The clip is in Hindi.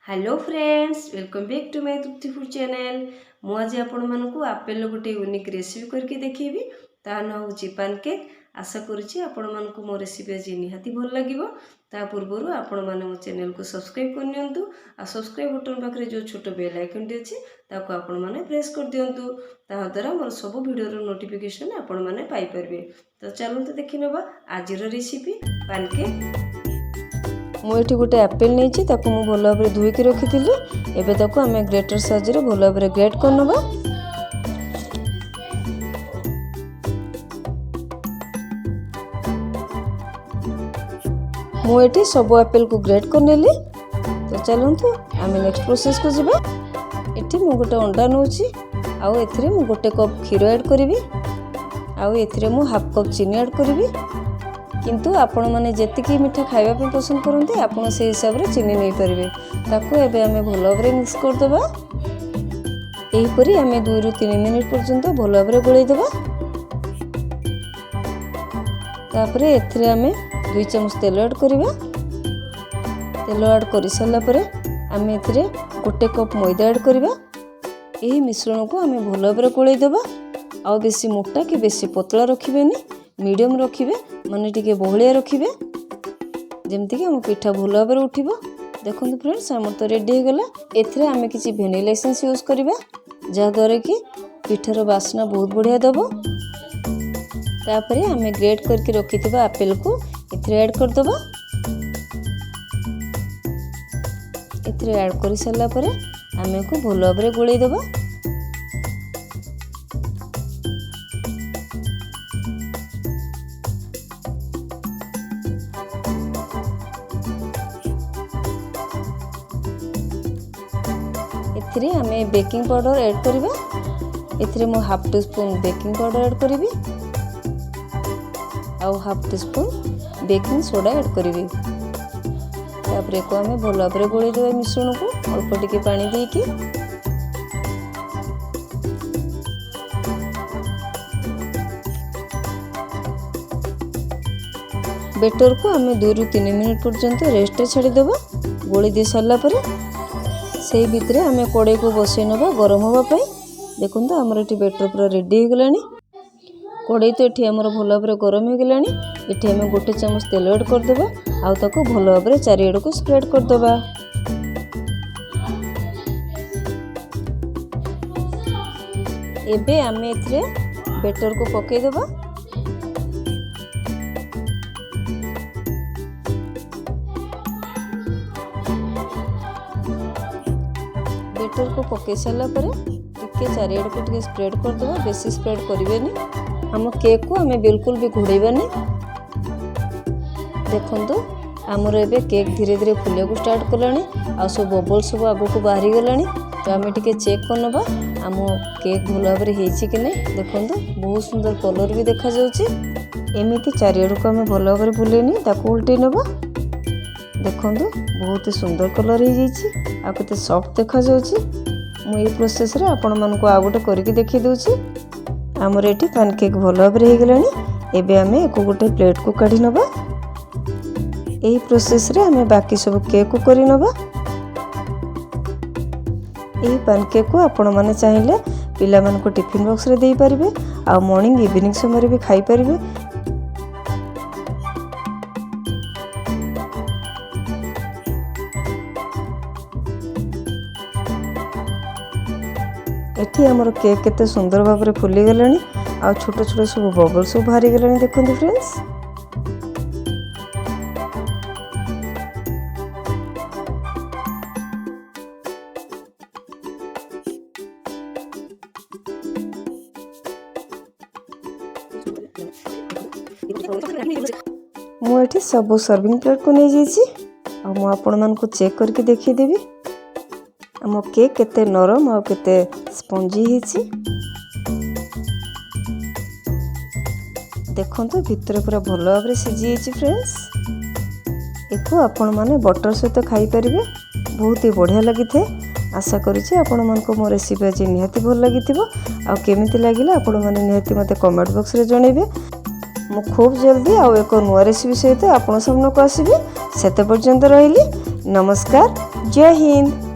Hello friends, welcome back to my Tripti food channel. मुझे आपण मानक आपेल गोटे यूनिक रेसिपी करके देखी ता ना हूँ पैनकेक। आशा करुच्ची आपण मानक मो रेसिपी आज निहाती भल लगे। ता पूर्व आपण मैंने मो चैनल को सब्सक्राइब करनियंतु आ सब्सक्राइब बटन पाखे जो छोट बेल आइकन टी अच्छी ताको आपण मैंने प्रेस कर दियंतु। ता द्वारा मोर सब वीडियो नोटिफिकेशन आपण मैंने पाई परबे। तो चलते देखि नबा आजिर रेसिपी पैनकेक। मुझे गोटे एप्पल नहीं ताको मु भल भाव धोईकी रखी। एबे ताको आमे ग्रेटर साइज रे भल भाव ग्रेट करनबा। मुझे सब एप्पल को ग्रेट करनेली। तो चलतु आमे नेक्स्ट प्रोसेस को जीवा। एठी मु गोटे अंडा नौची आउ एथिरे मु गोटे कप क्षीर ऐड करिवि आउ एथिरे मु हाफ कप चीनी ऐड करिवि। किंतु आपण माने जेतिकी मीठा खाइबा पे पसंद करते आपण से हिसाब रे चीनी नहीं पारे। ताको एबे आमे भल भाव मिक्स कर देबा। एही परी आमे 2 ରୁ 3 मिनिट पर्यंत भल भाव गोळै देबा। तापरे एथिरे आमे 2 चमच तेल ऐड करिबा। तेल ऐड करि सल्ला परे आमे एथिरे गोटे कप मैदा ऐड करिबा। एही मिश्रण को आमे भल भाव गोळै देबा। आ बेसी मोटा कि बेसी पतला रखिबेनी, मीडियम रखिबे, माने टिके बहलिया रखिबे जेमति कि हम पिठा भल भाव उठिबो। देखंतु फ्रेंड्स हमर तो रेडी हो गला। एथिरे आमे किछि वेनिला एसेंस यूज करिबा जा द्वारा कि पिठार वासना बहुत बढ़िया दबो। तापरे आमे ग्रेट करके रखिथिबा एप्पल को एथिरे ऐड कर दबा। एथिरे ऐड करि सल्ला परे आमे को भल भाव गोळै दबा। एथिरे आमे बेकिंग पाउडर ऐड करिबा। एथिरे मो half teaspoon baking powder add करिवि आउ half teaspoon baking soda add करिवि। तापरे को आमे भल भाव गोळै देबा मिश्रण को अल्प टिके पानी देकी। बेटर को आमे 2 ରୁ 3 मिनिट पर्यंत रेस्ट छाड़ी देबा। गोळै दे सारला परे से भितरे आमे कड़ाई को बसई नबा गरम होबा पई। देखंतु हमर एठी बैटर पूरा रेडी हो गलानी। कड़ाई तो एठी हमर भल भाव गरम हो गलानी। एठी आमे गोटे चमच तेल ऐड कर देबा आ ताको भल भाव चारिआड को स्प्रेड कर देबा। एबे आमे एथिरे बैटर को पकेई देबा। बैटर को पके सारा पर टिके चारिआड को टिके स्प्रेड कर देबा। बेसी स्प्रेड करिवेनी। हम केक को हमें बिल्कुल भी घोड़ेबानी। देखंतु हमर एबे केक धीरे धीरे फुलिया को स्टार्ट कलानी आ सब बबल सब आगो को बाहरी गलानी। तो हमें टिके चेक करनबा हम केक भल भाव हेछि कि नै। देखंतु बहुत सुंदर कलर भी देखा जाउछि। एमिति चारिआड को हमें भल भाव बुलेनी ताको उल्टै नबा। देखंतु बहुत ही सुंदर कलर हो जाइछि आ कते सॉफ्ट देखा जाउछि। मु ए प्रोसेस रे आपण मानको आ गोटे करके देखि दोछि। हमर एठी पैनकेक भल भाव रे गेलानी। एबे हमें एको गोटे प्लेट को काढी नबा। एही प्रोसेस रे हमें बाकी सब केक को करि नबा। एही पैनकेक को आपण माने चाहिले पिला मानको टिफिन बॉक्स रे देई परिबे आ मॉर्निंग इवनिंग समय रे भी खाई परिबे। एठी हमर केक केते सुंदर भाव रे फुली गलानी आ छोट छोट सब बबल सब बाहरी गलानी। देखंतु फ्रेंड्स मु एठी सब सर्विंग प्लेट को नै जाइछि आ मु आपण मान को चेक करके देखि देबी। हम केक केते नरम और केते स्पंजी हिची। देखंतु भितर पूरा भल भाव सिझी हिची फ्रेंड्स। एको आपण माने बटर सहित खाई परिबे। बहुत ही बढ़िया लगी थे। आशा करुच्ची आपण मानको मो रेसिपी आज निहाती भल लगी। आ केमिति लागिला आपण माने निहाती मते कमेंट बॉक्स रे जणेबे। मु खूब जल्दी आउ एक नुआ रेसिपी सहित आपण सामने को आसीबी। सेते पर्यंत रहिली। नमस्कार। जय हिंद।